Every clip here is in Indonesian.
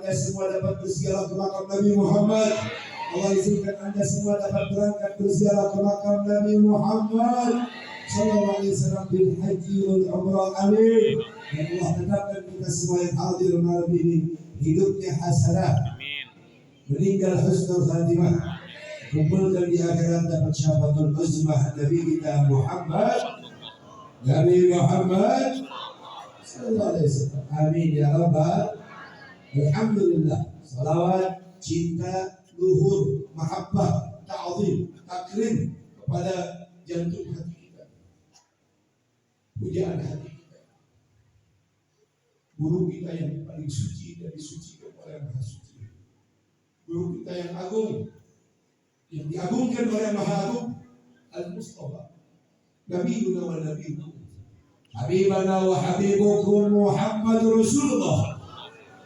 Anda semua dapat berziarah ke makam Nabi Muhammad. Allah izinkan Anda semua dapat berangkat berziarah ke makam Nabi Muhammad sallallahu alaihi wasallam bil haji wal umrah. Amin. Dan Allah tetapkan kita semua yang hadir malam ini hidupnya hasanah, meninggal husnul khatimah, kumpulkan di akhirat dapat syafaatul uzmah Nabi kita Muhammad sallallahu alaihi wasallam. Amin ya rabbal. Alhamdulillah. Salawat, cinta, luhur, mahabbah, ta'zim, takrim kepada jantung hati kita, pujaan hati kita, guru kita yang paling suci dan disucikan oleh Maha Suci, guru kita yang agung, yang diagungkan oleh Maha Agung, Al-Mustafa, Nabiuna wa Nabiuna, Habibana wa Habibukum Muhammad Rasulullah.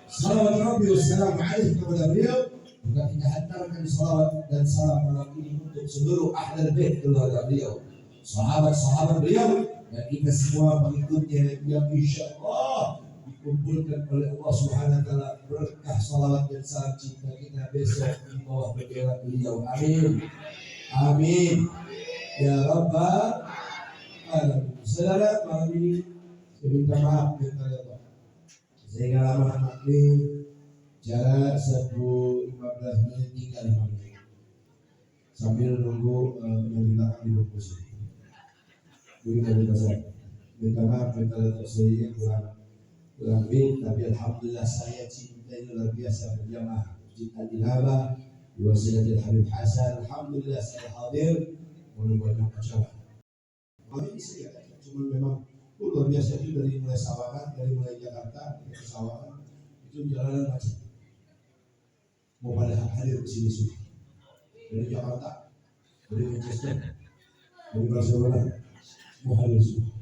Salawat Rabbi wassalamu alaihi kepada beliau. Juga kita hantarkan salawat dan salam malam ini untuk seluruh ahlul bait keluarga beliau, sahabat-sahabat beliau, dan kita semua pengikutnya yang insyaallah dikumpulkan oleh Allah Subhanahu wa taala berkah salawat dan salam cinta kita besok di bawah bendera beliau. Amin. Amin. Ya Rabbal alamin. Saudara, malam ini saya minta maaf kepada Allah. Saya lama maklum jarak 15 menit tinggal 5 menit sambil nunggu yang belakang di bungkus ini. Begitu saya minta maaf kalau saya kurang lebih, tapi alhamdulillah saya cinta ini luar biasa berjamaah cinta dilaba wasilatul Habib Hasan. Alhamdulillah saya hadir menunggu acara. Kali ini saya cuma memang luar biasa itu dari mulai Sawangan, dari mulai Jakarta ke Sawangan itu jalanan macet. Mau pada hadir ke sini semua. Dari Jakarta, dari Manchester, dari Barcelona, mau hadir semua.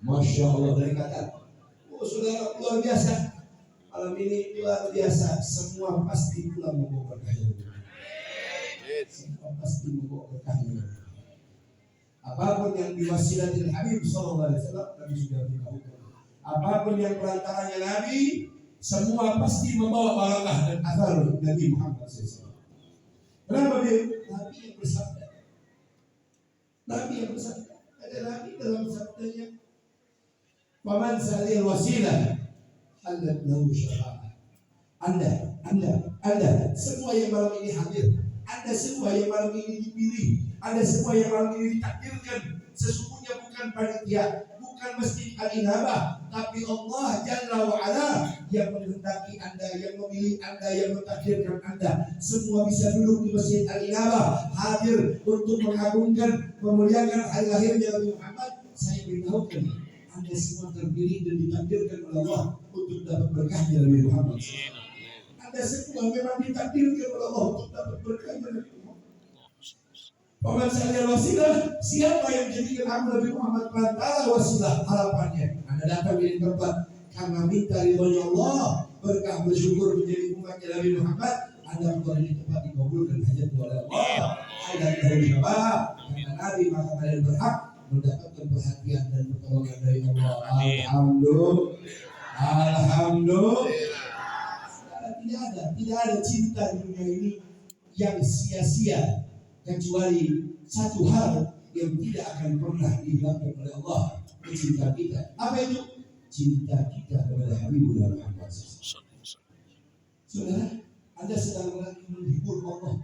Masya Allah, dari Qatar. Oh saudara, luar biasa. Malam ini luar biasa. Semua pasti pulang membawa berkahnya. Semua pasti membawa berkahnya. Apapun yang diwasilatil Habib sallallahu alaihi wasallam, Nabi sudah beritahu. Apapun yang perantaranya Nabi, semua pasti membawa barakah dan athar Nabi Muhammad SAW. Kenapa dia? Nabi yang bersabda. Nabi yang bersabda. Ada Nabi dalam sabdanya, "Faman salil wasilah, halat lahu syafa'ah." Anda, semua yang malam ini hadir, Anda semua yang malam ini dipilih, Anda semua yang malam ini ditakdirkan, sesungguhnya bukan panitia, bukan masjid Al-Inabah, tapi Allah Jalla wa'ala yang menghendaki Anda, yang memilih Anda, yang mentakdirkan Anda. Semua bisa duduk di masjid Al-Inabah, hadir untuk mengagungkan, memuliakan hari lahirnya Nabi Muhammad. Saya beritahukan, Anda semua terpilih dan ditakdirkan oleh Allah untuk dapat berkahnya Nabi Muhammad. Anda semua memang ditakdirkan oleh Allah untuk dapat berkahnya Nabi Muhammad. Paman saya wasilah, siapa yang menjadikan aku Nabi Muhammad perantara wasilah harapannya? Anda datang di tempat karena minta ridhonya Allah, berkah bersyukur menjadi umatnya Nabi Muhammad. Anda bukan di tempat dikabulkan hajat oleh Allah. Anda dari syabab, karena Nabi maka kalian berhak mendapatkan perhatian dan pertolongan dari Allah. Alhamdulillah. Tidak ada cinta di dunia ini yang sia-sia kecuali satu hal yang tidak akan pernah dihilangkan oleh Allah, cinta kita. Apa itu? Cinta kita kepada Habibullah Muhammad. Saudara, Anda sedang menghibur Allah.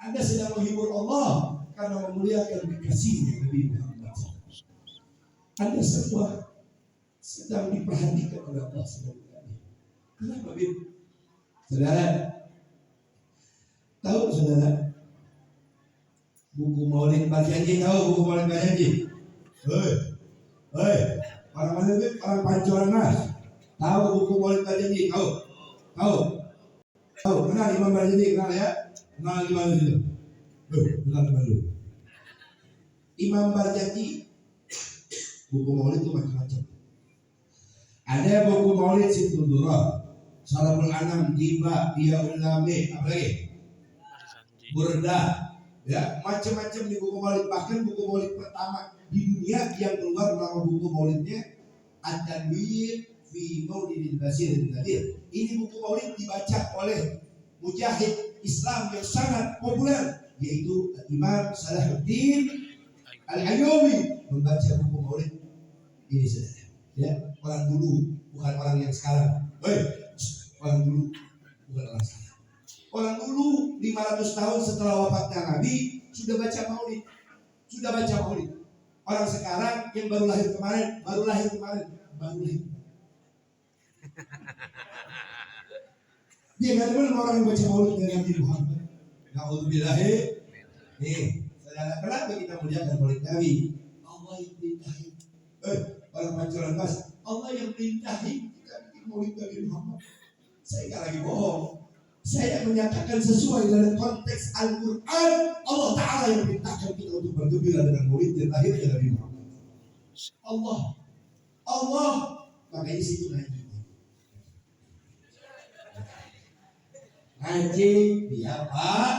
Anda sedang menghibur Allah karena memuliakan kekasihnya Nabi Muhammad. Anda semua sedang diperhatikan oleh Allah sebenarnya. Kenapa, Bib? Saudara, tahu saudara? Buku Maulid Pak Janji, tahu buku Maulid Pak Janji? Hei, orang mana itu? Orang Pancoran Mas. Tahu buku Maulid Pak Janji? Tahu. Kenal Imam Pak Janji? Kenal ya? Kenal Imam itu? Kenal dulu. Imam Pak Janji, buku Maulid itu macam-macam. Ada buku Maulid Situndura, Salamul Anam, Tiba, Dia Ulame, apa lagi? Burda. Ya, macam-macam di buku Maulid. Bahkan buku Maulid pertama di dunia yang keluar nama buku Maulidnya At-Tanwir fi Maulidil Bashir Nadir. Ini buku Maulid dibaca oleh mujahid Islam yang sangat populer, yaitu Imam Salahuddin Al-Ayyubi membaca buku Maulid ini, saudara. Ya, orang dulu bukan orang yang sekarang. Orang dulu bukan orang sekarang. Orang dulu 500 tahun setelah wafatnya Nabi sudah baca Maulid. Orang sekarang yang baru lahir kemarin. Dia nggak demen orang yang baca Maulid dari Nabi Muhammad. Na'udzubillahi. Saudara, kenapa kita muliakan Maulid Nabi? Allah yang perintahin. Orang pancuran mas, Allah yang perintahin kita bikin Maulid Nabi Muhammad. Saya nggak lagi bohong. Saya menyatakan sesuai dengan konteks Al-Quran. Allah Ta'ala yang perintahkan kita untuk bergembira dengan Maulid dan lahirnya Nabi Muhammad. Allah, makanya situ ngaji biar paham.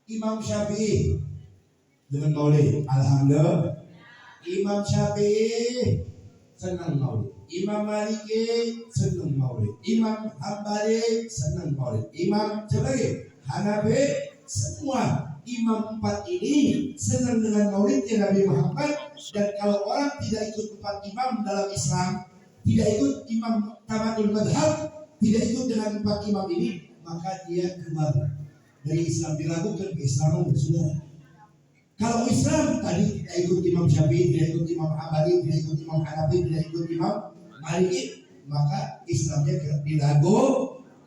Imam Syafi'i dengan Maulid, alhamdulillah. Imam Syafi'i senang Maulid. Imam Maliki senang Maulid. Imam Hambali senang Maulid. Imam Hanafi, semua imam 4 ini senang dengan Maulidnya Nabi Muhammad. Dan kalau orang tidak ikut 4 imam dalam Islam, tidak ikut imam Tamadul Madhab, tidak ikut dengan 4 imam ini, maka dia keluar dari Islam, diragukan keislaman, saudara. Kalau Islam tadi tidak ikut Imam Syafi'i, tidak ikut Imam Hambali, tidak ikut Imam Hanafi, tidak ikut Imam Maliki, maka Islamnya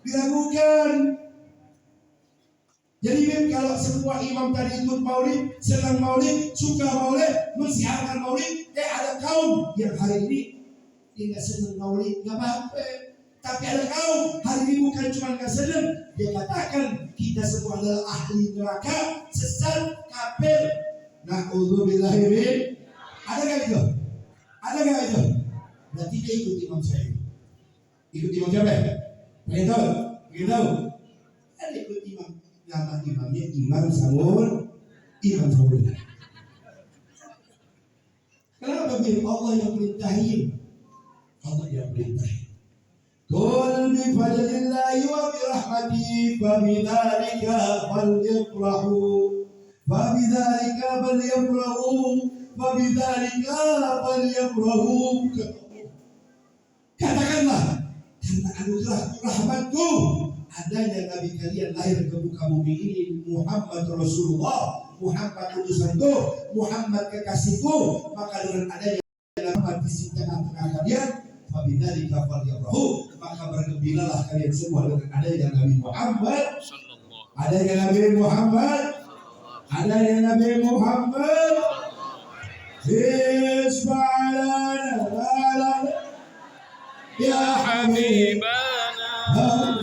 diragukan. Jadi kalau semua imam tadi ikut Maulid, senang Maulid, suka Maulid, mensiarkan Maulid, ada kaum yang hari ini dia nggak senang Maulid, nggak apa-apa. Tapi ada kaum hari ini bukan cuma nggak senang, dia katakan kita semua adalah ahli neraka, sesat, kafir. Na'udzubillahi min. Ada nggak itu? Berarti dia ikut Imam Syafi'i. Ikut Imam siapa? Pengen tahu? Ada ikut imam. Nama imamnya Imam Samul. Kenapa biar Allah yang perintahin? Qul bi fadlillahi wa bi rahmatihi fa bidzalika falyafrahu. Katakanlah, karena anugerah rahmatku adanya Nabi kalian lahir ke muka bumi ini, Muhammad Rasulullah, Muhammad utusanku, Muhammad kekasihku, maka dengan adanya rahmat di tengah-tengah kalian, fabidzalika falyafrahu, maka bergembiralah kalian semua dengan adanya Nabi Muhammad. Adanya Nabi Muhammad. Isma'alana ya habibana, ya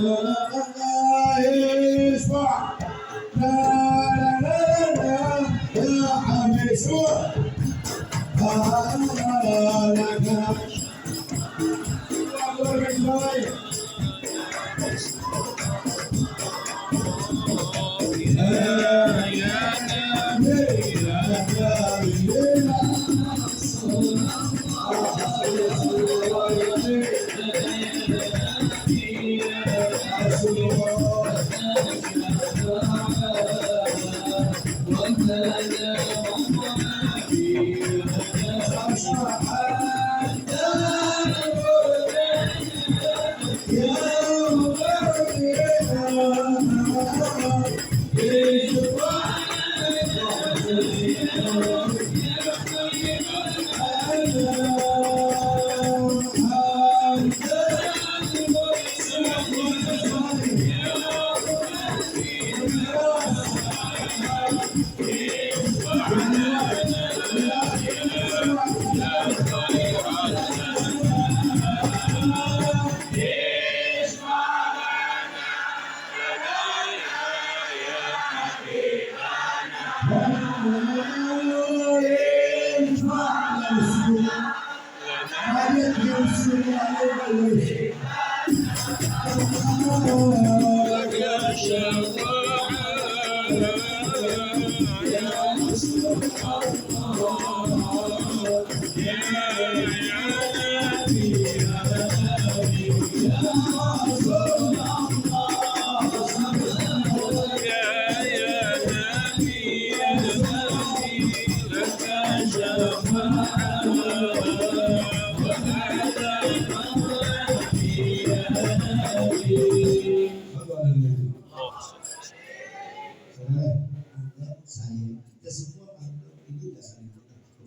Ya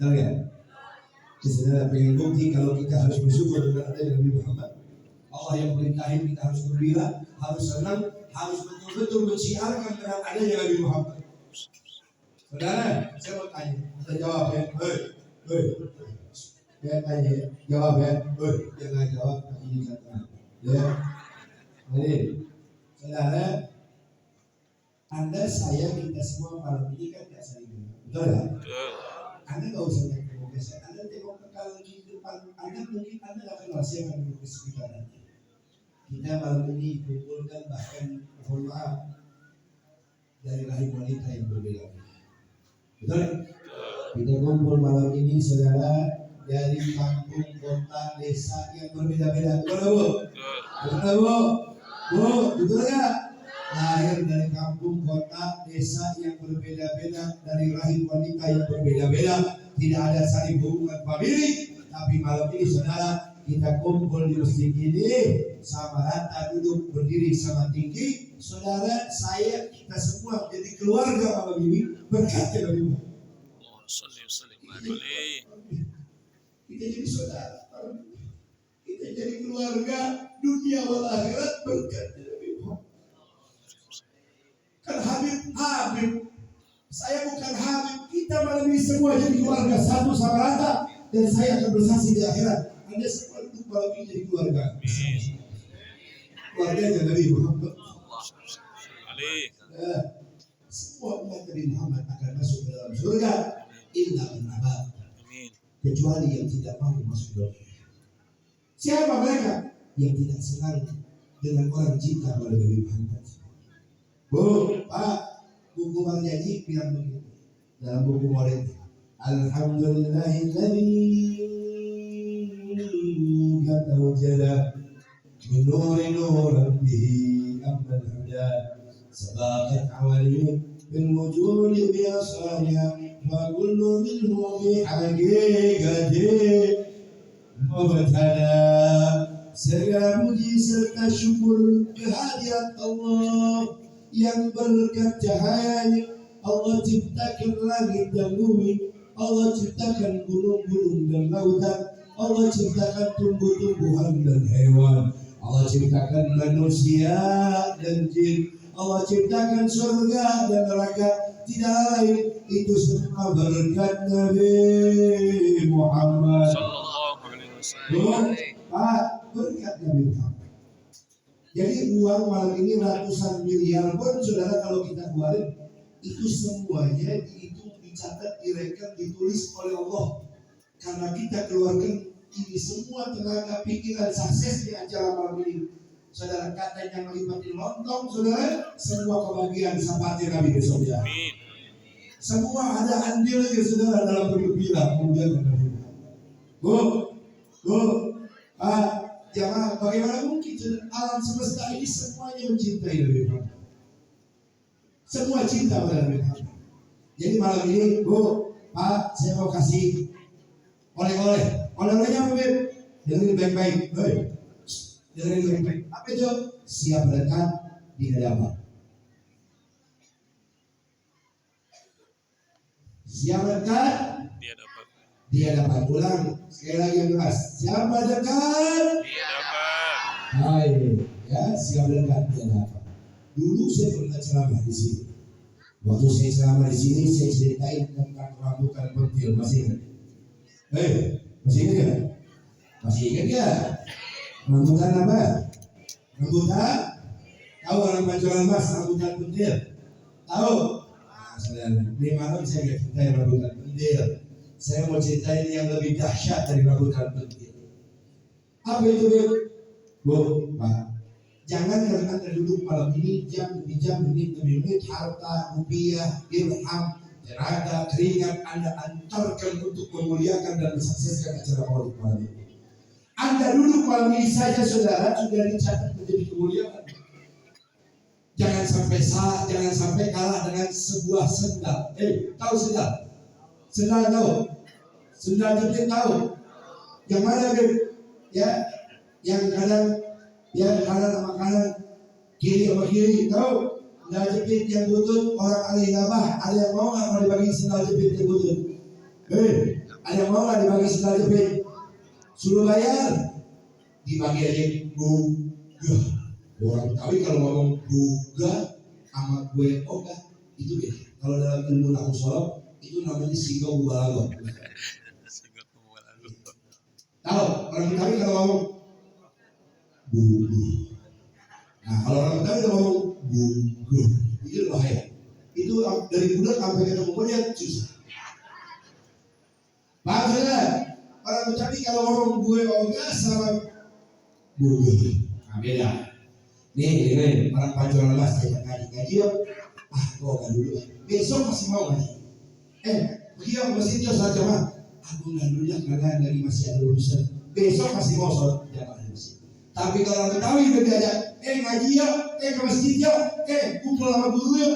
Benar ya? Di sana pengen bukti kalau kita harus bersyukur dengan adanya Nabi Muhammad. Allah yang perintahin kita harus gembira, harus senang, harus betul-betul mensiarkan dengan adanya Nabi Muhammad. Saudara, saya mau tanya, saya jawab ya. Hei. Saya tanya, jawab ya. Jangan jawab, ini kata. Ya. Jadi, saudara, Anda, saya, kita semua malam ini kan tidak saling kenal. Betul ya? Anda nggak usah tengok ke saya. Anda tengok ke kanan kiri depan. Anda mungkin Anda nggak kenal siapa yang duduk di sekitar Anda. Kita malam ini kumpulkan bahkan mohon maaf dari rahim wanita yang berbeda-beda. Betul? Kita kumpul malam ini saudara dari kampung, kota, desa yang berbeda-beda. Betul Bu? Betul Bu? Bu, betul nggak? Lahir dari kampung, kota, desa yang berbeda-beda, dari rahim wanita yang berbeda-beda, tidak ada saling hubungan famili. Tapi malam ini saudara kita kumpul di masjid ini sama rata, duduk berdiri sama tinggi. Saudara, saya, kita semua jadi keluarga malam ini berkat Nabi Muhammad. Kita jadi saudara, kita jadi keluarga dunia wal akhirat berkat Nabi Muhammad. Kan Habib, saya bukan Habib. Kita malam ini semua jadi keluarga satu sama rata, dan saya akan bersaksi di akhirat. Anda semua duduk malam ini jadi keluarga. Keluarganya Nabi Muhammad. Semua umat Nabi Muhammad akan masuk ke dalam surga, illa man aba, kecuali yang tidak mau masuk dalam surga. Siapa mereka? Yang tidak senang dengan orang cinta pada Nabi Muhammad. Bu, Pak, buku Bang Janji bilang begitu dalam buku Maulid. Alhamdulillahilladzi qad wajada min nuran bihi amman hada sabaqat awali bil wujudi bi asranya fa kullu minhu bi haqiqati mubtada. Segala puji serta syukur kehadirat Allah yang berkat cahayanya. Allah ciptakan langit dan bumi, Allah ciptakan gunung-gunung dan lautan, Allah ciptakan tumbuh-tumbuhan dan hewan, Allah ciptakan manusia dan jin, Allah ciptakan surga dan neraka. Tidak lain, itu semua berkat Nabi Muhammad sallallahu alaihi wasallam. Berkat Nabi Muhammad. Jadi uang malam ini ratusan miliar pun saudara kalau kita keluarin, itu semuanya dihitung, dicatat, direkam, ditulis oleh Allah. Karena kita keluarkan ini semua tenaga pikiran sukses di acara malam ini. Saudara, katanya melibatkan lontong, saudara, semua kebahagiaan seperti Nabi besok ya. Semua ada andilnya saudara dalam bergembira kemudian Nabi. Jangan, bagaimana mungkin alam semesta ini semuanya mencintai Nabi Muhammad. Semua cinta pada Nabi Muhammad. Jadi malam ini, Bu, Pak, saya mau kasih oleh-oleh. Oleh-olehnya apa, Beb? Dengerin baik-baik. Dengerin baik-baik. Apa itu? Siap berkat di hadapan. Siap berkat di hadapan. Ulang sekali lagi yang keras. Siap berkat di hadapan. Hai, ya, siap berkat di hadapan. Dulu saya pernah ceramah di sini. Waktu saya ceramah di sini, saya ceritain tentang rambutan pentil. Masih ingat? Masih ingat ya? Masih ingat ya? Rambutan apa? Rambutan? Tahu orang pancoran mas, rambutan pentil? Tahu? Nah, saudara, ini malam saya nggak ceritain rambutan pentil. Saya mau ceritain yang lebih dahsyat dari rambutan pentil. Apa itu, Bu? Pak, jangan kalau Anda duduk malam ini jam demi jam, menit demi menit, harta, rupiah, dirham, tenaga, keringat Anda antarkan untuk memuliakan dan mensukseskan acara maulid malam ini. Anda duduk malam ini saja saudara sudah dicatat menjadi kemuliaan. Jangan sampai salah, jangan sampai kalah dengan sebuah sendal. Tahu sendal? Sendal tahu? Sendal jepit tahu? Yang mana ya? Yang kadang ya kanan sama kanan, kiri sama kiri, tahu? Sendal jepit yang butut orang ahli nabah, ada yang mau nggak kalau dibagi sendal jepit yang butut? Ada yang mau nggak dibagi sendal jepit? Suruh bayar, dibagi aja buga. Orang Betawi kalau ngomong buga sama gue oga itu beda. Kalau dalam ilmu nahwu sorof itu namanya siga mubalaghah. Tahu orang Betawi kalau ngomong buga. Nah kalau orang Betawi kalau ngomong buga itu bahaya. Itu dari bulan sampai ketemu punya susah. Paham saudara? Orang Betawi kalau ngomong gue oga sama buga, nah beda. Nih, orang Pancoran Mas ngaji yuk. Gua kan dulu. Besok masih mau ngaji. Dia masih dia saja mah. Aku nggak dulu karena dari masih ada urusan. Besok masih mau sholat jamaah di masjid. Tapi kalau Betawi udah diajak, ngaji yuk, ke masjid yuk, kumpul sama guru yuk.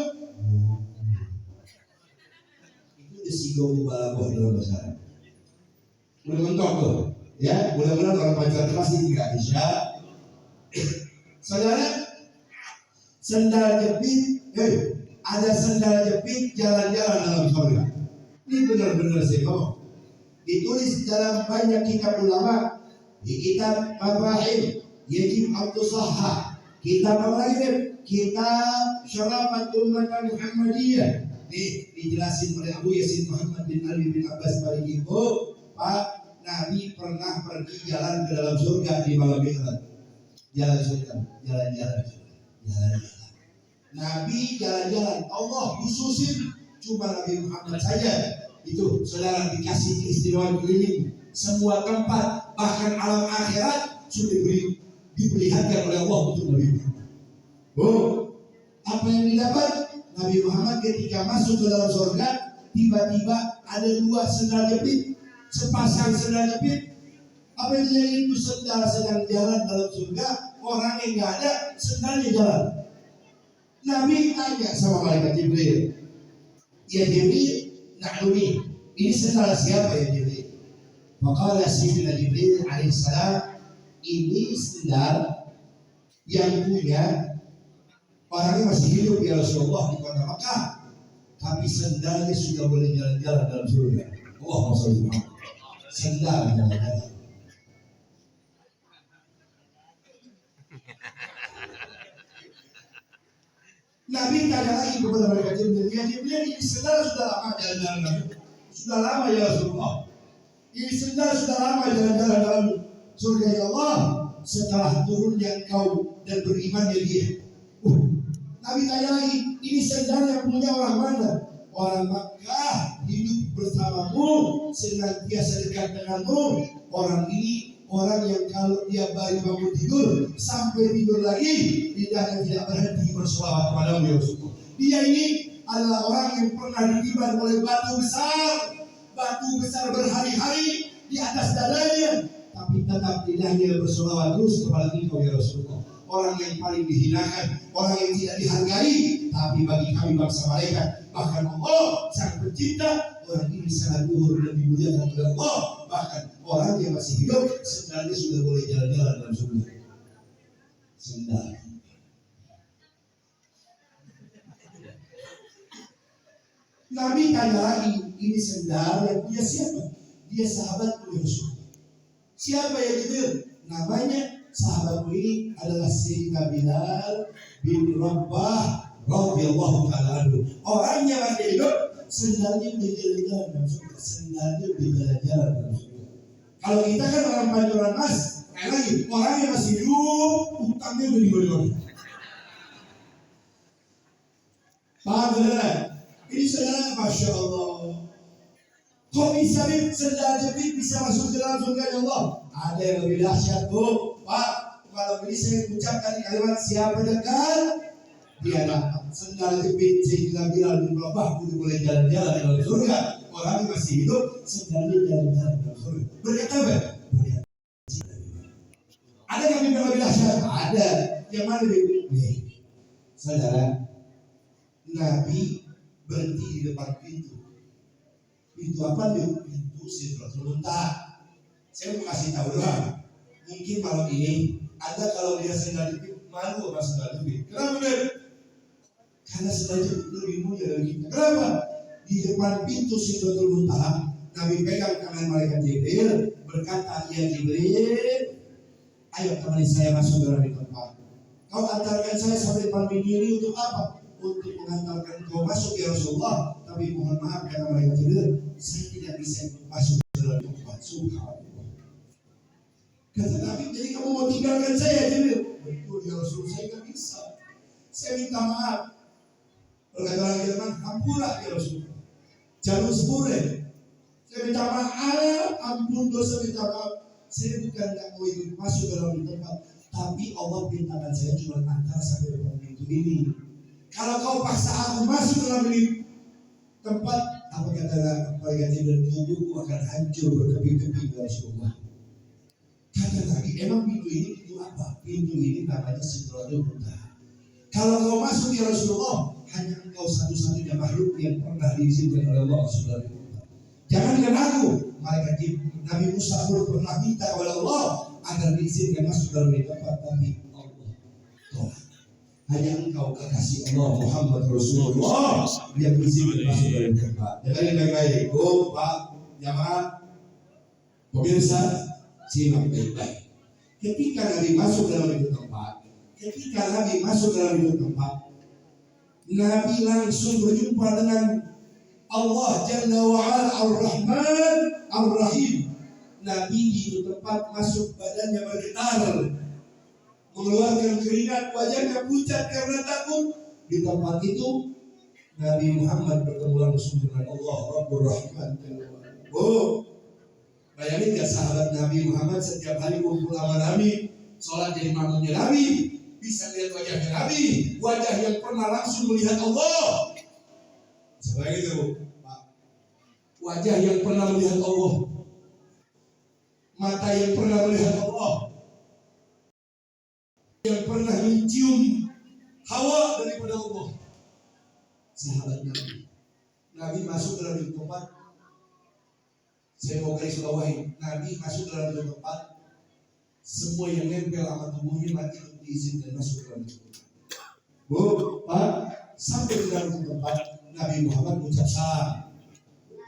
Itu desigo mubalaghah dalam bahasa Arab. Udah mentok tuh, ya. Mudah-mudahan orang Pancoran Mas ini nggak bisa. Saudara, sendal jepit, ada sendal jepit jalan-jalan dalam surga. Ini benar-benar sih kok. Ditulis dalam banyak kitab ulama, di kitab Mafahim, Yajib Al-Tusahha, kitab apa lagi? Kitab Syarafat Ummat Muhammadiyah. Nih dijelasin oleh Abu Yasin Muhammad bin Ali bin Abbas Maliki. Pak, Nabi pernah pergi jalan ke dalam surga di malam Mi'raj. Jalan surga, jalan-jalan. Nabi jalan-jalan, Allah khususin cuma Nabi Muhammad saja. Itu saudara dikasih keistimewaan keliling semua tempat, bahkan alam akhirat sudah diperlihatkan oleh Allah untuk Nabi Muhammad. Apa yang didapat? Nabi Muhammad ketika masuk ke dalam surga, tiba-tiba ada dua sendal jepit, sepasang sendal jepit. Apa yang itu sendal sedang jalan dalam surga, orang yang nggak ada sendalnya jalan. Nabi tanya sama malaikat Jibril, ya Jibril, na'lumi, ini sendal siapa ya Jibril? Maka Sayyidina Jibril alaihissalam, ini sendal yang punya orangnya masih hidup ya Rasulullah di kota Makkah, tapi sendalnya sudah boleh jalan-jalan dalam surga. Maksudnya sendal jalan-jalan. Nabi tanya lagi kepada mereka Jibril, ya Jibril, ini sendal sudah lama jalan-jalan, sudah lama ya Rasulullah. Ini sendal sudah lama jalan-jalan dalam surga ya Allah. Setelah turunnya engkau dan berimannya dia. Nabi tanya lagi, ini sendal yang punya orang mana? Orang Makkah, hidup bersamamu, senantiasa dekat denganmu. Orang ini orang yang kalau dia baru bangun tidur sampai tidur lagi lidahnya tidak berhenti berselawat kepada Allah. Dia ini adalah orang yang pernah ditiban oleh batu besar berhari-hari di atas dadanya, tapi tetap lidahnya berselawat terus kepada Engkau ya Rasulullah. Orang yang paling dihinakan, orang yang tidak dihargai, tapi bagi kami bangsa malaikat, bahkan Allah sang pencipta, orang ini sangat luhur dan dimuliakan oleh Allah. Bahkan orang yang masih hidup sendalnya sudah boleh jalan-jalan dalam surga. Sendal. Nabi tanya lagi, ini sendal yang punya siapa? Dia sahabat Rasul. Siapa yang itu? Namanya sahabatku ini adalah Sayyidina Bilal bin Rabah radhiyallahu ta'ala anhu. Orangnya masih hidup, sendalnya udah jalan-jalan dalam surga. Sendalnya udah jalan-jalan dalam surga. Kalau kita kan orang Pancoran Mas, kayak lagi orangnya masih hidup, utangnya udah digoreng. Paham saudara? Ini saudara, Masya Allah. Kok bisa sendal jepit bisa masuk ke dalam surga ya Allah? Ada yang lebih dahsyat tuh, Pak. Kalau ini saya ucapkan kalimat siapa dekat, dia dapat sendal jepit sehingga Bilal bin Rabah udah boleh jalan-jalan dalam surga. Orang masih hidup, sendalnya jalan-jalan dalam surga. Berkata apa? Ada yang lebih dahsyat? Ada. Yang mana lebih? Nih, saudara, Nabi berhenti di depan pintu. Pintu apa nih? Pintu Sidratul Muntaha. Saya mau kasih tahu doang. Mungkin malam ini Anda kalau lihat sendal jepit malu sama sendal jepit. Kenapa deh? Karena sendal jepit lebih mulia dari kita. Kenapa? Di depan pintu Sidratul Muntaha Nabi pegang tangan malaikat Jibril, berkata, ya Jibril, ayo temani saya masuk dalam tempat. Kau antarkan saya sampai depan pintu ini untuk apa? Untuk mengantarkan kau masuk ya Rasulullah. Tapi mohon maaf kata malaikat Jibril, saya tidak bisa masuk dalam tempat. Subhanallah. Kata Nabi, jadi kamu mau tinggalkan saya Jibril? Betul ya Rasul, saya tidak bisa. Saya minta maaf. Berkata orang Jerman, ampura ya Rasul. Jalur sepure. Saya minta maaf, ampun dosa, minta maaf. Saya bukan tidak mau ikut masuk dalam tempat, tapi Allah perintahkan saya cuma antar sampai depan pintu ini. Kalau kau paksa aku masuk dalam ini tempat, apa kata malaikat Jibril, tubuhku akan hancur berkeping-keping ya Rasulullah. Kata Nabi, emang pintu ini pintu apa? Pintu ini namanya Sidratul Muntaha. Kalau kau masuk ya Rasulullah, hanya engkau satu-satunya makhluk yang pernah diizinkan oleh Allah Subhanahu wa taala. Jangankan aku, malaikat Jibril, Nabi Musa pun pernah minta kepada Allah agar diizinkan masuk dalam tempat, tapi Allah tolak. Hanya engkau kekasih Allah Muhammad Rasulullah yang diizinkan masuk dalam tempat. Jadi baik-baik, Pak jamaah pemirsa, simak baik-baik. Ketika Nabi masuk dalam itu tempat, Nabi langsung berjumpa dengan Allah Jalla wa'ala Ar-Rahman Ar-Rahim. Nabi di itu tempat masuk badannya bergetar, mengeluarkan keringat, wajahnya pucat karena takut. Di tempat itu Nabi Muhammad bertemu langsung dengan Allah Rabbur Rahman. Oh, bayangin gak sahabat Nabi Muhammad setiap hari kumpul sama Nabi, sholat jadi makmumnya Nabi, bisa lihat wajahnya Nabi, wajah yang pernah langsung melihat Allah. Sebagai itu, wajah yang pernah melihat Allah, mata yang pernah melihat Allah, yang pernah mencium hawa daripada Allah. Sahabat Nabi masuk dalam tempat. Saya mau garis bawahi, Nabi masuk dalam tempat, semua yang nempel sama tubuhnya mati untuk diizinkan masuk dalam tempat. Bu, Pak, sampai di dalam tempat, Nabi Muhammad mengucap salam.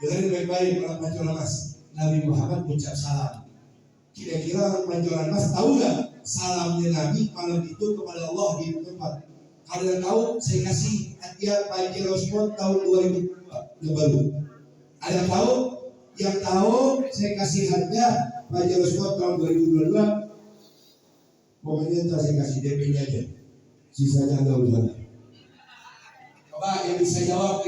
Dengarin baik-baik orang Pancoran Mas, Nabi Muhammad mengucap salam. Kira-kira orang Pancoran Mas tahu nggak salamnya Nabi malam itu kepada Allah di tempat? Kalian tahu? Saya kasih hadiah Panji Rasulullah tahun 2002 yang baru. Ada yang tahu? Yang tahu saya kasih hadiah Panji Rasulullah tahun 2022. Pokoknya saya kasih DP-nya aja, sisanya nggak usah. Coba yang bisa jawab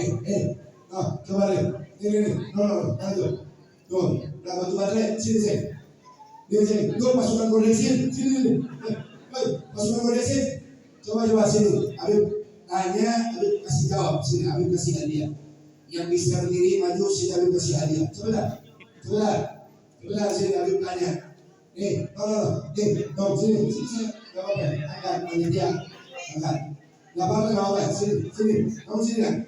coba deh, ini, ayo, tuh, nggak batu baterai, sini, tuh pasukan kodesin, sini, pasukan kodesin, coba sini, Habib tanya, Habib kasih jawab, sini, Habib kasih hadiah, yang bisa berdiri maju, sini Habib kasih hadiah, coba sini Habib tanya, sini, nggak apa-apa, angkat, panitia, angkat. Gak apa-apa, sini, kamu sini kan?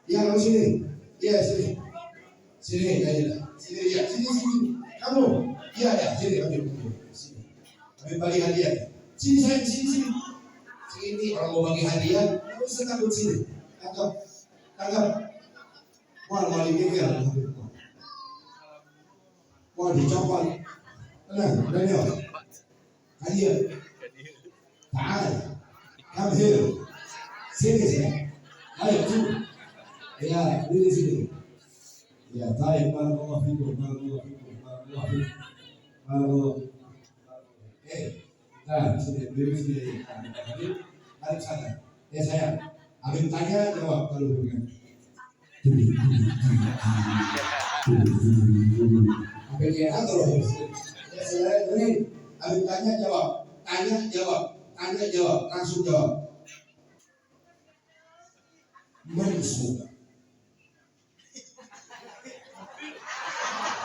Ya, kamu sini. Iya, sini. Sini, ya, sini. Kamu, iya, sini, ambil. Sini. Ambil bagi hadiah. Sini, sayang, sini. Sini, orang mau bagi hadiah, kamu bisa takut sini. Tangkap. Mau digigil. Mau dicopot. Tenang, Daniel. Hadiah. Ta'al. Come here. Sini. Ayo, sini. Ya, di sini. Ya, baik. Barakallahu fikum. Sini. Beri sini. Balik sana. Ya, sayang. Habib tanya, jawab. Kalau bukan. Habib ya, atau ya, saya beri. Habib tanya, jawab. Tanya, jawab, langsung jawab. Manusia.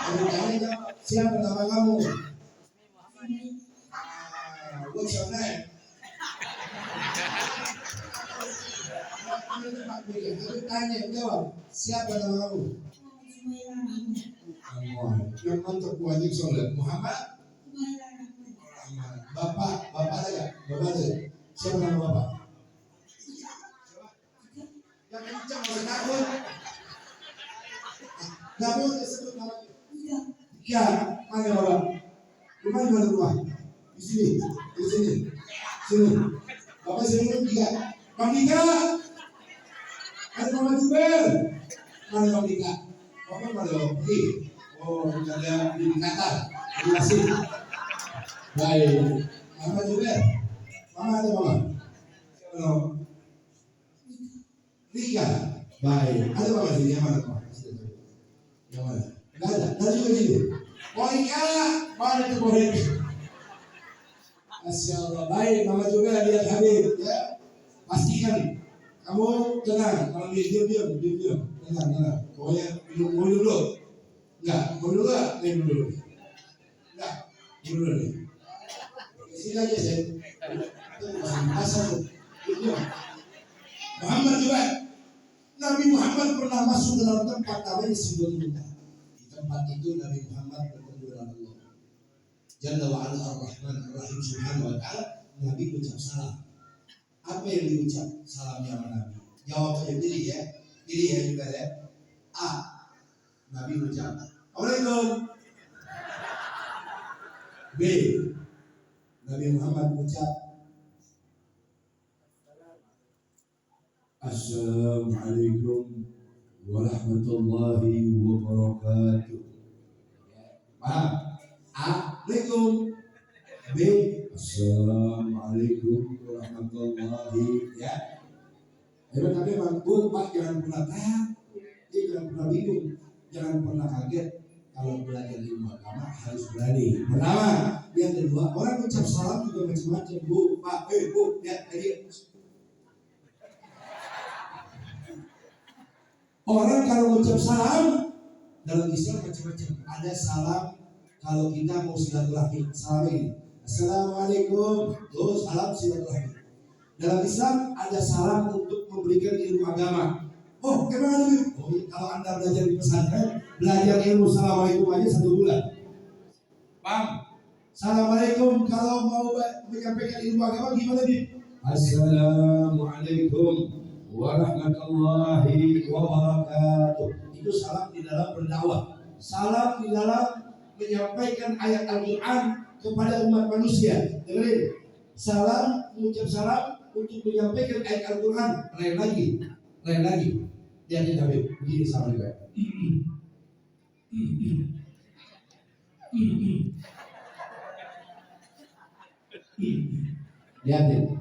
Tanya jawab. Siapa nama kamu? What's your name? Tanya jawab. Siapa nama kamu? Yang mantap wajib sholat. Muhammad. Bapak ada. Siapa nama bapak? Yang kencang oleh takut. Gak boleh sebut Di sini, di sini, sini. Bapak sini tiga. Bang Dika, ada Mama Juber. Mana Bang Dika? Bapak mana pergi? Oh, ada di Qatar. Terima kasih. Baik, Mama Juber. Mama ada Mama. Halo. Rika. Baik, ada Mama sini. Yang mana Mama? Yang mana? Enggak ada. Ada juga sini. Oh Rika, mana itu boleh? Masya Allah. Baik, Mama juga lihat Habib ya. Pastikan kamu tenang. Kalau diam, tenang. Pokoknya minum dulu. Enggak, minum dulu enggak? Minum dulu. Enggak, minum dulu nih. Sini aja saya. Itu masih basah tuh. Diam. Muhammad juga. Nabi Muhammad pernah masuk dalam tempat namanya Sidratul Muntaha. Di tempat itu Nabi Muhammad bertemu dengan Allah. Jalla wa ala ar-Rahman ar-Rahim subhanahu wa ta'ala. Nabi ucap salam. Apa yang diucap salamnya sama Nabi? Jawab aja, pilih ya juga ya. A. Nabi ucap Assalamualaikum. B. Nabi Muhammad ucap Assalamualaikum warahmatullahi wabarakatuh. Paham? Assalamualaikum. B. Assalamualaikum warahmatullahi ya. Tapi Bang Pak jangan pernah jangan pernah bingung, jangan pernah kaget kalau belajar ilmu agama harus berani. Pertama, yang kedua orang ucap salam juga macam-macam. Bu, Pak, Bu, lihat tadi. Orang kalau ucap salam dalam Islam macam-macam. Ada salam kalau kita mau silaturahmi, salam ini. Assalamualaikum. Terus salam silaturahmi. Dalam Islam ada salam untuk memberikan ilmu agama. Oh, gimana nih? Oh, kalau Anda belajar di pesantren, belajar ilmu Assalamualaikum aja 1 bulan. Paham? Assalamualaikum kalau mau menyampaikan ilmu agama gimana nih? Assalamualaikum warahmatullahi wabarakatuh. Itu salam di dalam berdakwah. Salam di dalam menyampaikan ayat Al-Quran kepada umat manusia. Dengerin. Salam, mengucap salam untuk menyampaikan ayat Al-Quran. Lain lagi. Lihatin Habib, begini salam juga. Lihatin.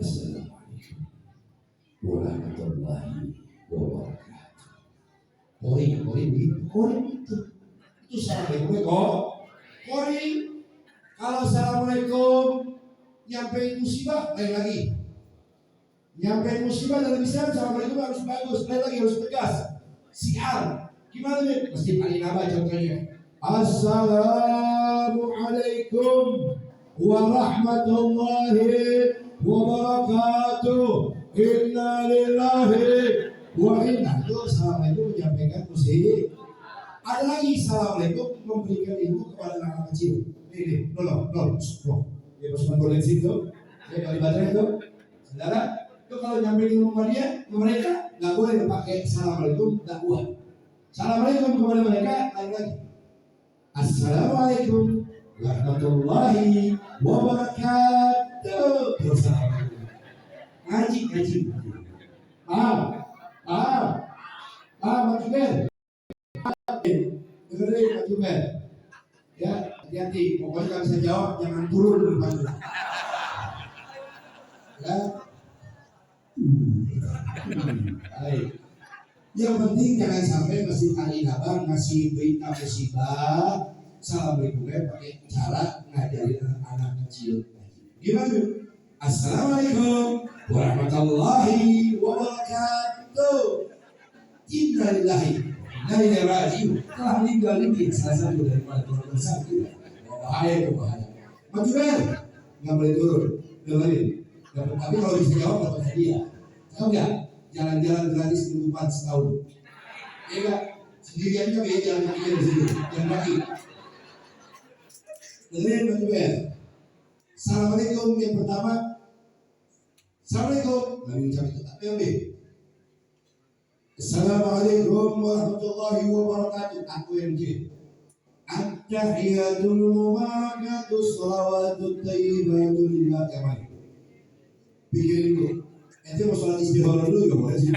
Assalamualaikum warahmatullahi wabarakatuh. Koring itu Assalamualaikum kok. Koring. Kalau Assalamualaikum nyampein musibah, lain lagi. Nyampein musibah dalam Islam, Assalamualaikum harus bagus, lain lagi harus tegas. Siar, gimana nih? Mesti paling nama contohnya. Assalamualaikum warahmatullahi wabarakatuh. Inna lillahi wa inna. Itu Assalamualaikum menyampaikan musibah. Ada lagi Assalamualaikum memberikan ilmu kepada anak kecil. Ini, nol. Dia pasukan koleksi itu, dia kali baterai itu, saudara. Itu kalau nyampe di rumah dia, mereka nggak boleh pakai Assalamualaikum dakwah. Assalamualaikum kepada mereka lain lagi. Assalamualaikum warahmatullahi wabarakatuh. Ngaji. Pak Juber. Dengerin Pak Juber. Ya, hati-hati. Pokoknya kalau bisa jawab jangan turun di depan. Ya. Baik. Yang penting jangan sampai masjid Al-Inabah ngasih berita musibah. Assalamualaikum pakai cara ngajarin anak kecil. Gimana? Assalamualaikum warahmatullahi wabarakatuh. Innalillahi wa inna ilaihi raji'un. Telah meninggal ini salah satu dari para keluarga besar kita. Bahaya. Majuber nggak boleh turun. Dengerin. Tapi kalau bisa jawab dapat hadiah. Tahu nggak? Jalan-jalan gratis di depan setahun. Ya nggak? Sendirian juga ya jalan kaki di sini. Jalan kaki. Dengerin Majuber. Assalamualaikum yang pertama. Assalamualaikum. Nabi ucap itu. Tapi yang B. Assalamualaikum warahmatullahi wabarakatuh. Aku yang J. At-tahiyatul mubarakatuh sholawatut thayyibatun lillah. Yang mana? Pikirin dulu. Ente mau sholat istighfar dulu juga boleh sih.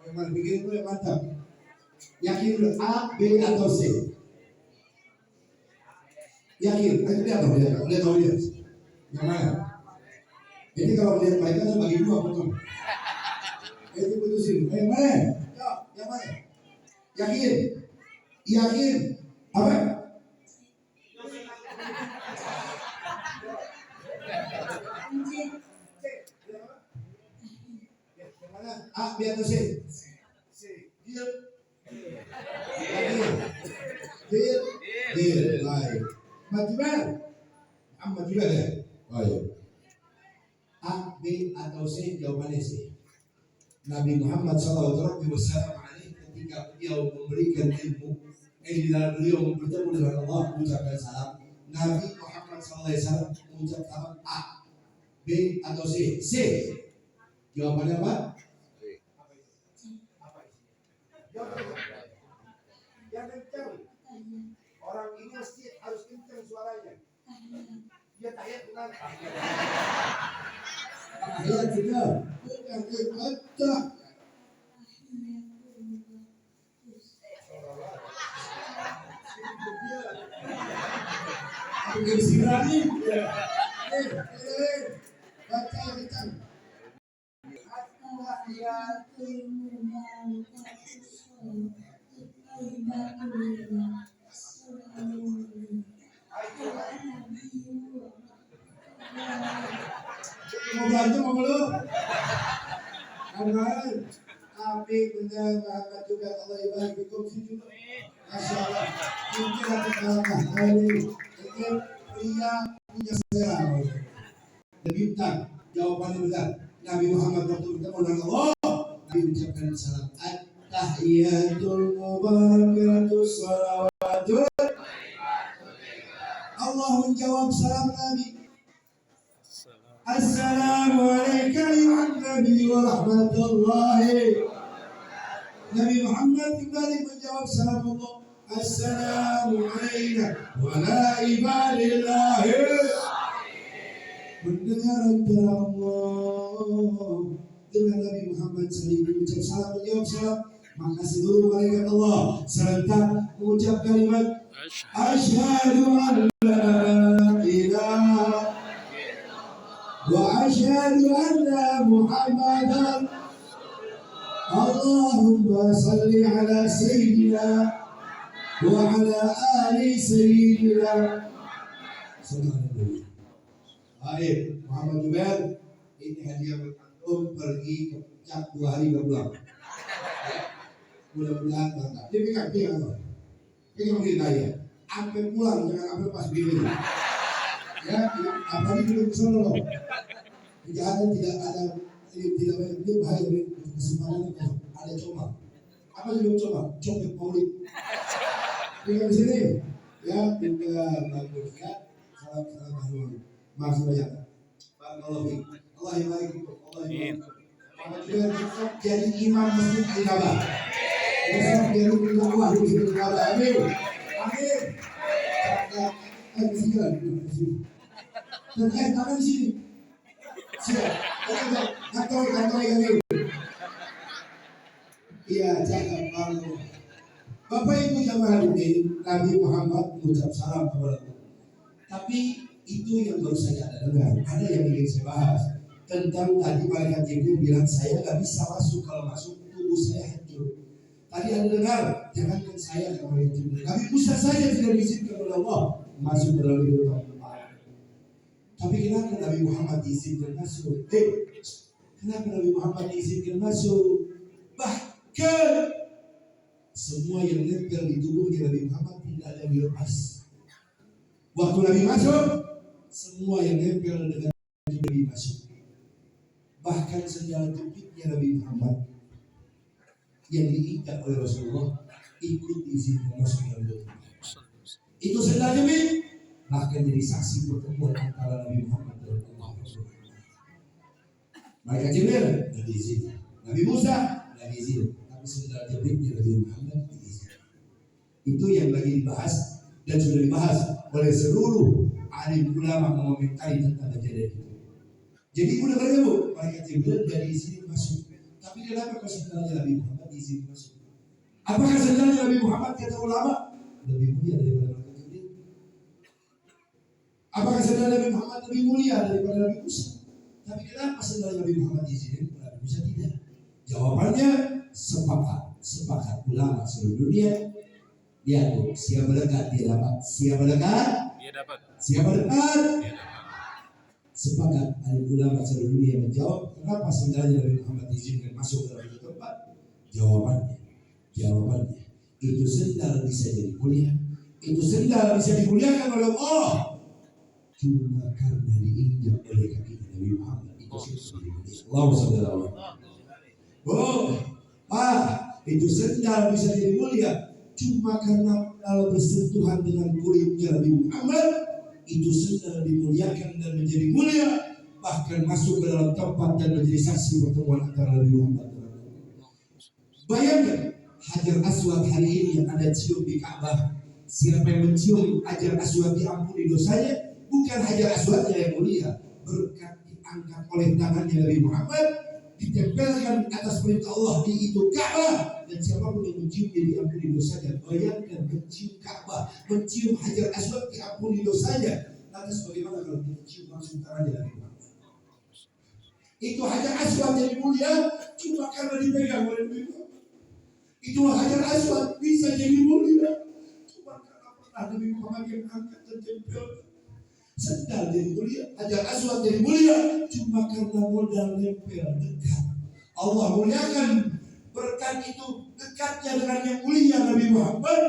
Yang mana? Pikirin dulu yang mantap. Yakin dulu A, B atau C. Yakin? Lihat tahu dia. Lihat tahu dia. Yang mana? Ini kalau melihat mereka kan bagi dua potong. Itu putusin. Yang mana? Ya, yang mana? Yakin? Yakin? Apa? Yang mana? A, B atau C? C. Deal. Yakin? Deal. Deal. Baik. Matiban. Matiban ya. Baik. A, B atau C? Jawabannya C. Nabi Muhammad SAW ketika beliau memberikan ilmu, di dalam beliau bertemu dengan Allah mengucapkan salam. Nabi Muhammad SAW mengucap salam A, B atau C? C. Jawabannya apa? Yang kencang. Orang ini mesti harus kencang suaranya. Dia tahiyat bukan. Tahiyat juga. Bukan kata. Bukan sirani. Baca yang kencang. Mau belajar mau belum? Aman. Tapi benar juga Allah ibadah hukum situ. Masya Allah. Mungkin akan kalahkan hari ini pria punya selera. Bintang jawabannya benar. Nabi Muhammad waktu bertemu dengan Allah, Nabi ucapkan salam. At-tahiyatul mubarakatus salawatul. Allah menjawab salam Nabi. Assalamualaikum ayuhan Nabi wa rahmatullahi. Nabi Muhammad kembali menjawab salam Allah. Assalamualaikum wa la ibadillahi. Mendengar antara Allah dengan Nabi Muhammad saling mengucap salam menjawab salam, maka seluruh malaikat Allah serentak mengucap kalimat Asyhadu an la ilaha wa asyhadu anna Muhammadan. Allahumma salli ala sayyidina wa ala ali sayyidina. Sallallahu. Baik, Muhammad Jubair, ini hadiah buat antum pergi ke Puncak 2 hari 2 bulan. Mudah-mudahan mantap. Dia pegang apa? Pegang kita ya. Sampai pulang jangan sampai pas begini. Ya, apalagi belum kesana loh. Kejahatan tidak ada, tidak banyak dia bahaya kesempatan itu ada coba. Apa juga coba? Copet Maulid. Pegang di sini. Ya, juga bagus ya. Salam dahulu. Maksud banyak. Barakallahu fiik. Allah yang baik itu. Allah yang baik. Muhammad juga besok jadi imam masjid Al-Ka'bah. Besok jadi dakwah di masjid Al-Ka'bah. Amin. Amin. Silakan. Dan tangan di sini. Siap. Kantor kami. Iya, cakap banget. Bapak Ibu jamaah hadirin, Nabi Muhammad mengucap salam kepada kita. Tapi itu yang baru saja ada dengar. Ada yang ingin saya bahas tentang tadi malaikat Jibril bilang saya nggak bisa masuk, kalau masuk tubuh saya hancur. Tadi ada dengar, jangankan saya kalau malaikat Jibril. Nabi Musa saja tidak diizinkan oleh Allah masuk ke dalam hidup Allah. Tapi kenapa Nabi Muhammad diizinkan masuk? Kenapa Nabi Muhammad diizinkan masuk? Bahkan semua yang nempel di tubuhnya Nabi Muhammad tidak ada yang dilepas. Waktu Nabi masuk, semua yang nempel dengan Nabi masuk. Bahkan sendal jepitnya Nabi Muhammad yang diikat oleh Rasulullah ikut diizinkan masuk dalam tubuh. Itu sendal jepit bahkan jadi saksi pertemuan antara Nabi Muhammad dan Allah Rasulullah. Mereka Jibril tidak diizinkan, Nabi Musa tidak diizinkan, tapi sendal jepitnya Nabi Muhammad diizinkan. Itu yang lagi dibahas dan sudah dibahas oleh seluruh alim ulama mengomentari tentang kejadian itu. Jadi ibu dengar ya bu, malaikat Jibril dari sini masuk. Tapi kenapa kok sendalnya Nabi Muhammad izin masuk? Apakah sendalnya Nabi Muhammad kata ulama lebih mulia daripada malaikat Jibril? Apakah sendal Nabi Muhammad lebih mulia daripada Nabi Musa? Tapi kenapa sendal Nabi Muhammad izin Nabi Musa tidak? Jawabannya sepakat ulama seluruh dunia. Lihat tuh, siapa dekat dia dapat, siapa dekat dia dapat, siapa dekat dia dapat. Sepakat alim ulama seluruh dunia menjawab kenapa sendalnya Nabi Muhammad diizinkan masuk dalam itu tempat. Jawabannya itu sendal bisa jadi mulia, itu sendal bisa dimuliakan oleh Allah cuma karena diinjak oleh kaki Nabi Muhammad. Itu sendal Allah SWT. Itu sendal bisa jadi mulia cuma karena kalau bersentuhan dengan kulitnya Nabi Muhammad. Itu sendal dimuliakan dan menjadi mulia, bahkan masuk ke dalam tempat dan menjadi saksi pertemuan antara Nabi Muhammad. Bayangkan Hajar Aswad hari ini yang Anda cium di Ka'bah. Siapa yang mencium Hajar Aswad diampuni dosanya, bukan Hajar Aswadnya yang mulia, berkat diangkat oleh tangannya Nabi Muhammad, ditempelkan atas perintah Allah di itu Ka'bah, dan siapapun yang menciumnya diampuni dosanya. Bayangkan mencium Ka'bah, mencium Hajar Aswad diampuni dosanya. Lantas bagaimana kalau kita cium langsung tangannya Nabi Muhammad? Itu Hajar Aswad yang mulia cuma karena dipegang oleh Nabi Muhammad. Itu Hajar Aswad bisa jadi mulia cuma karena pernah Nabi Muhammad yang angkat dan tempelkan. Sendal jadi mulia, Hajar Aswad jadi mulia cuma karena modal nempel dekat. Allah muliakan berkat itu dekatnya dengan yang mulia Nabi Muhammad.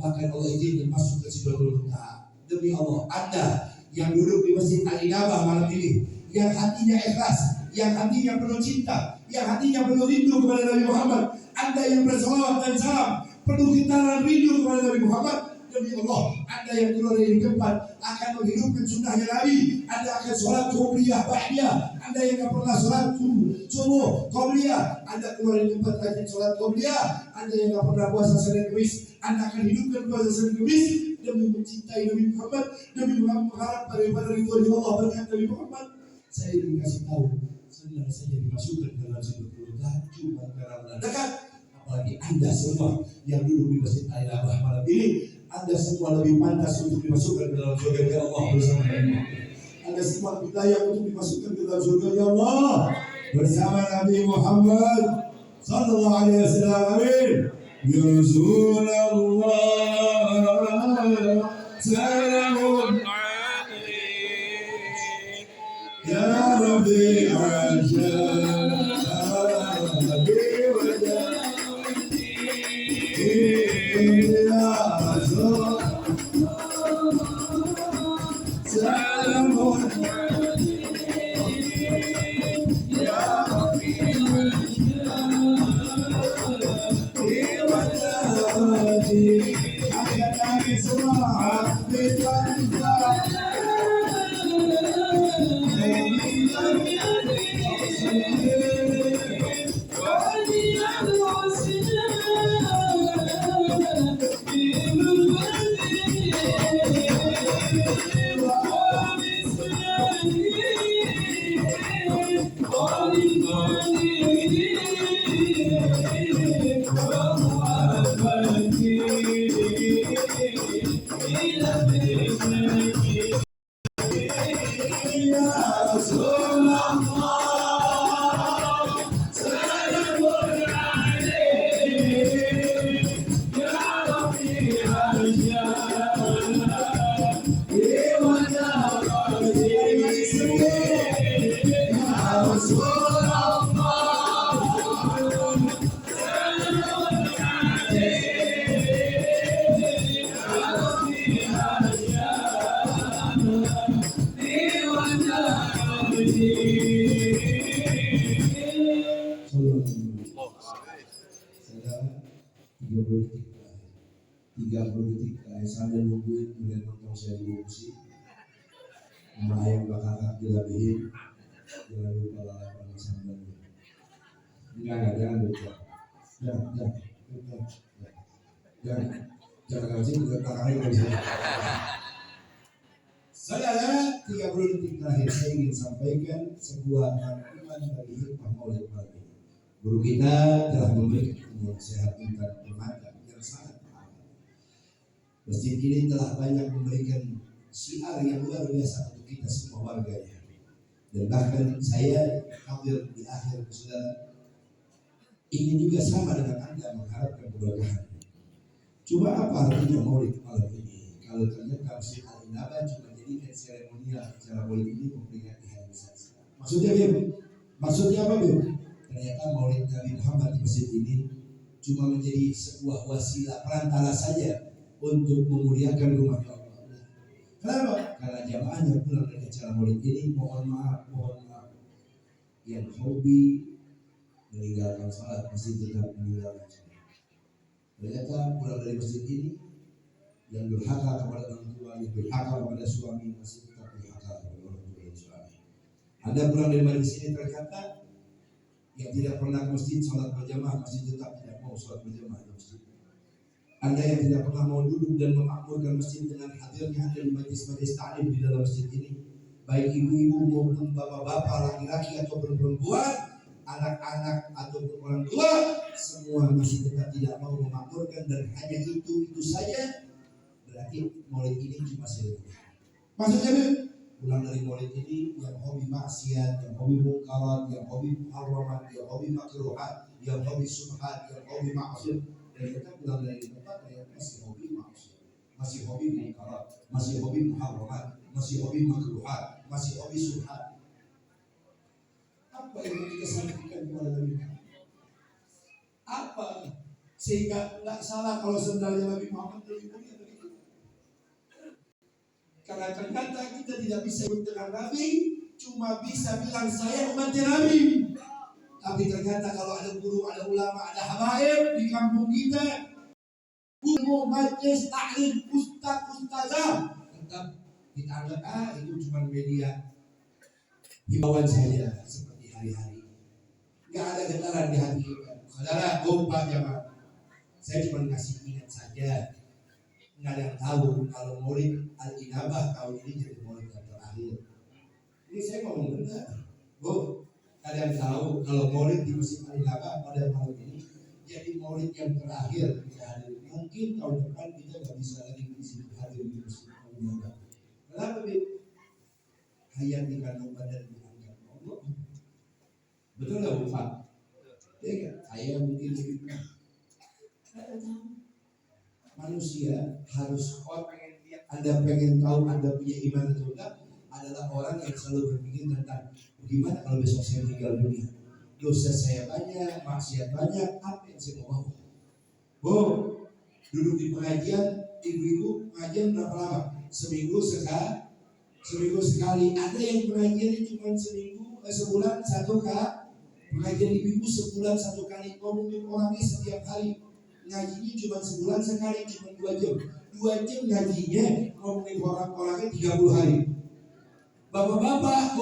Bahkan Allah izinkan masuk ke Sidratul Muntaha. Demi Allah, Anda yang duduk di Masjid Al-Inabah malam ini, yang hatinya ikhlas, yang hatinya penuh cinta, yang hatinya penuh rindu kepada Nabi Muhammad, Anda yang bersalawat dan salam penuh getaran rindu kepada Nabi Muhammad. Demi Allah, Anda yang keluar dari tempat akan menghidupkan sunnahnya Nabi. Anda akan sholat qobliyah ba'diyah. Anda yang tak pernah sholat subuh qobliyah, Anda keluar dari tempat rajin sholat qobliyah. Anda yang tak pernah puasa Senin Kamis, Anda akan hidupkan puasa Senin Kamis demi mencintai Nabi Muhammad, demi mengharap daripada ridho Allah berkat Nabi Muhammad. Saya dikasih tahu, sendal saja dimasukkan ke dalam Sidratul Muntaha cuma karena dekat. Apalagi Anda semua yang duduk di Masjid Al-Inabah malam ini, Anda semua lebih pantas untuk dimasukkan ke dalam surga ya Allah bersama Nabi. Anda semua lebih layak untuk dimasukkan ke dalam surga ya Allah bersama Nabi Muhammad sallallahu alaihi wasallam. Amin. Ya Rasulullah salamun alaik ya Rabbi sambil nungguin kemudian nonton saya di kursi ayam bakar dilabihin jangan lupa lalapan sambalnya jangan lupa jangan Jangan kasih juga belakangnya nggak bisa. Saudara, 30 detik terakhir saya ingin sampaikan sebuah rangkuman dari hikmah Maulid malam ini. Guru kita telah memberikan ilmu sehat dan bermata yang sangat mahal. Masjid ini telah banyak memberikan syiar yang luar biasa untuk kita semua warganya. Dan bahkan saya hadir di akhir saudara, ini juga sama dengan Anda mengharapkan keberkahan. Cuma apa artinya Maulid malam ini? Kalau ternyata Masjid Al-Inabah cuma jadikan seremonial secara politik ini memperingati hari besar. Maksudnya Bim? Maksudnya apa Bim? Ternyata Maulid Nabi Muhammad di masjid ini cuma menjadi sebuah wasilah perantara saja untuk memuliakan rumah Allah. Kenapa? Karena jamaahnya pulang dari acara Maulid ini mohon maaf yang hobi meninggalkan salat masih tetap meninggalkan salat. Ternyata pulang dari masjid ini yang durhaka kepada orang tua, yang durhaka kepada suami masih tetap durhaka kepada orang tua dan suami. Anda pulang dari majelis ini ternyata yang tidak pernah ke masjid sholat berjamaah masih tetap tidak mau sholat berjamaah di masjid. Anda yang tidak pernah mau duduk dan memakmurkan masjid dengan hadirnya Anda di majelis ta'lim di dalam masjid ini, baik ibu-ibu maupun bapak-bapak, laki-laki atau perempuan, anak-anak ataupun orang tua, semua masih tetap tidak mau memakmurkan dan hanya itu saja. Berarti Maulid ini cuma seremoni. Maksudnya pulang dari Maulid ini yang hobi maksiat, yang hobi mungkarat, yang hobi muharramat, yang hobi makruhat, yang hobi subhat, yang hobi maksiat, dan kita pulang dari tempat yang masih hobi maksiat, masih hobi mungkarat, masih hobi muharramat, masih hobi makruhat, masih hobi subhat. Apa yang kita sampaikan kepada Nabi? Apa sehingga tidak salah kalau sebenarnya Nabi Muhammad lebih mulia dari kita? Karena ternyata kita tidak bisa ikut dengan Nabi, cuma bisa bilang saya umatnya Nabi. Tapi ternyata kalau ada guru, ada ulama, ada habaib di kampung kita, guru, majlis, taklim, ustazah, tetap kita anggap itu cuma media himbauan saja seperti hari-hari. Gak ada getaran di hati kita. Saudara, Pak jamaah, saya cuma kasih ingat saja. Nggak ada yang tahu kalau Maulid Al-Inabah tahun ini jadi Maulid yang terakhir. Ini saya ngomong benar, Bu. Ada yang tahu kalau Maulid di Masjid Al-Inabah pada malam ini jadi Maulid yang terakhir kita hadir. Mungkin tahun depan kita nggak bisa lagi di sini hadir di Masjid Al-Inabah. Kenapa, Bu? Hayat di kandung badan diangkat Allah. Betul nggak, Bu Pak? Ya, saya mungkin lebih manusia harus Anda pengen tahu Anda punya iman atau enggak adalah orang yang selalu berpikir tentang bagaimana kalau besok saya meninggal dunia, dosa saya banyak, maksiat banyak, apa yang saya mau? Bu, duduk di pengajian, ibu-ibu pengajian berapa lama? Seminggu sekali. Ada yang pengajian cuma sebulan satu kali. Pengajian ibu-ibu sebulan satu kali. Ngomongin orangnya setiap hari. Ngajinya cuma sebulan sekali, cuma 2 jam. 2 jam ngajinya, ngomongin orang-orangnya 30 hari. Bapak-bapak,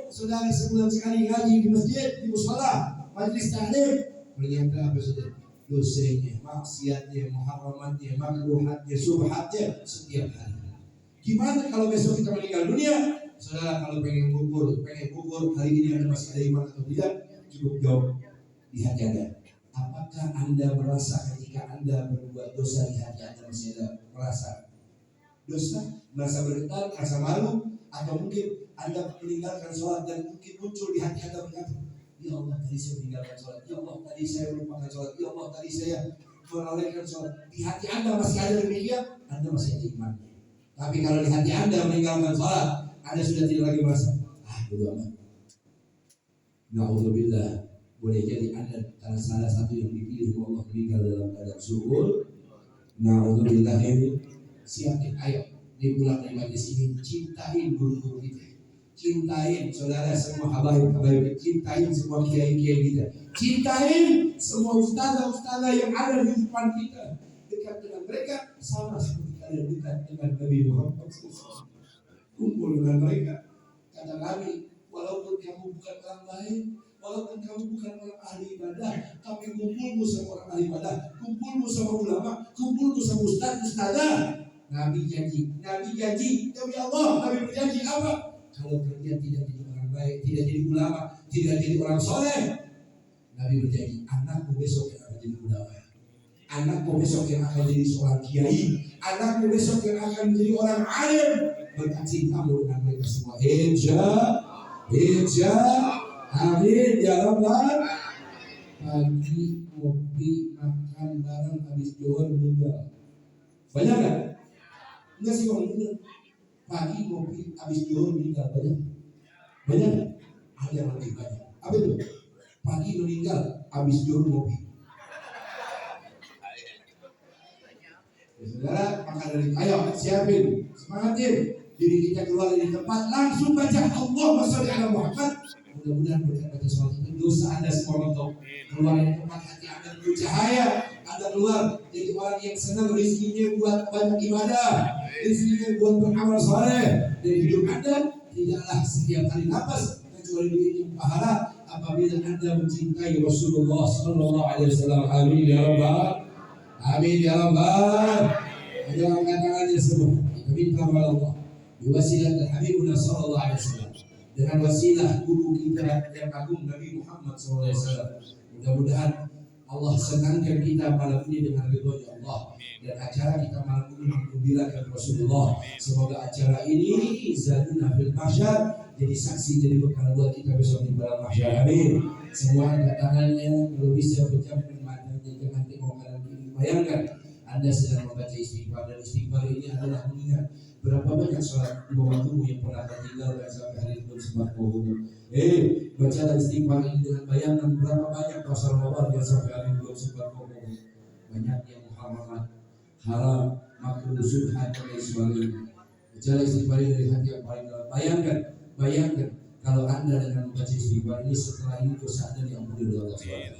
saudara sebulan sekali ngaji di masjid, di mushola, majlis taklim. Ternyata apa saja? Dosanya, maksiatnya, muharramatnya, makruhatnya, subhatnya setiap hari. Gimana kalau besok kita meninggal dunia? Saudara kalau pengen kubur hari ini Anda masih ada iman atau tidak? Cukup jawab di hati Anda. Apakah Anda merasa ketika Anda berbuat dosa di hati Anda masih ada merasa dosa, merasa bergetar, merasa malu, atau mungkin Anda meninggalkan sholat dan mungkin muncul di hati Anda berkata, ya Allah tadi saya meninggalkan sholat, ya Allah tadi saya melupakan sholat, ya Allah tadi saya melalaikan sholat. Di hati Anda masih ada demikian, Anda masih ada iman. Tapi kalau di hati Anda meninggalkan sholat, Anda sudah tidak lagi merasa bodo amat. Na'udzubillah, boleh jadi Anda salah satu yang dipilih Allah meninggal dalam keadaan syukur. Na'udzubillah ini siapin, ayo di bulan majlis ini cintain guru-guru kita, cintain saudara semua habaib cintain semua kiai-kiai kita, cintain semua ustazah yang ada di depan kita. Dekat dengan mereka sama seperti kalian dekat dengan Nabi Muhammad SAW. Kumpul dengan mereka. Kata Nabi, walaupun kamu bukan orang lain, walaupun kamu bukan orang ahli ibadah, tapi kumpulmu sama orang ahli ibadah, kumpulmu sama ulama, kumpulmu sama ustazah. Nabi janji, demi Allah, Nabi berjanji apa? Kalau kalian tidak jadi orang baik, tidak jadi ulama, tidak jadi orang soleh, Nabi berjanji, anakmu besok yang akan jadi ulama, anakmu besok yang akan jadi seorang kiai, anakmu besok yang akan menjadi orang alim. Berkat cintamu dengan mereka semua. Hijab, amin ya Rabbal. Pagi kopi makan bareng habis zuhur meninggal. Banyak kan? Enggak sih bang, bener. Pagi kopi habis zuhur meninggal banyak. Banyak kan? Ada yang lebih banyak. Apa itu? Pagi meninggal habis zuhur kopi. Saudara, maka dari ayo siapin, semangatin diri kita keluar dari tempat, langsung baca Allahumma sholli ala Muhammad. Mudah-mudahan berkat baca sholat itu dosa Anda semua rontok. Keluar dari tempat, hati Anda penuh cahaya. Anda keluar jadi orang yang senang, rezekinya buat banyak ibadah, rezekinya buat beramal saleh. Dan hidup Anda tidaklah setiap hari nafas kecuali dihitung pahala apabila Anda mencintai Rasulullah sallallahu alaihi wasallam. Amin ya rabbal. Amin ya rabbal. Ayo angkat tangannya semua. Kita minta kepada Allah wasilah Habibuna sallallahu alaihi wasallam, dengan wasilah guru kita yang agung Nabi Muhammad sallallahu alaihi wasallam. Mudah-mudahan Allah senangkan kita malam ini dengan ridhonya Allah, dan acara kita malam ini menggembirakan Rasulullah. Semoga acara ini zaduna fil mahsyar, jadi saksi, jadi bekal buat kita besok di padang mahsyar. Amin. Semua angkat tangannya, kalau bisa pejamkan matanya, jangan tengok kanan kiri. Bayangkan Anda sedang membaca istighfar, dan istighfar ini adalah mengingat berapa banyak sholat di bawah tubuh yang pernah tertinggalkan sampai hari itu sempat bohong. Bacalah istighfar ini dengan bayangan berapa banyak puasa Ramadan yang sampai hari belum sempat bohong. Banyak yang muharramat, haram, makruh, subhat, dan lain sebagainya. Bacalah istighfar ini dari hati yang paling dalam. Bayangkan kalau Anda dengan membaca istighfar ini, setelah ini dosa Anda diampuni oleh Allah SWT.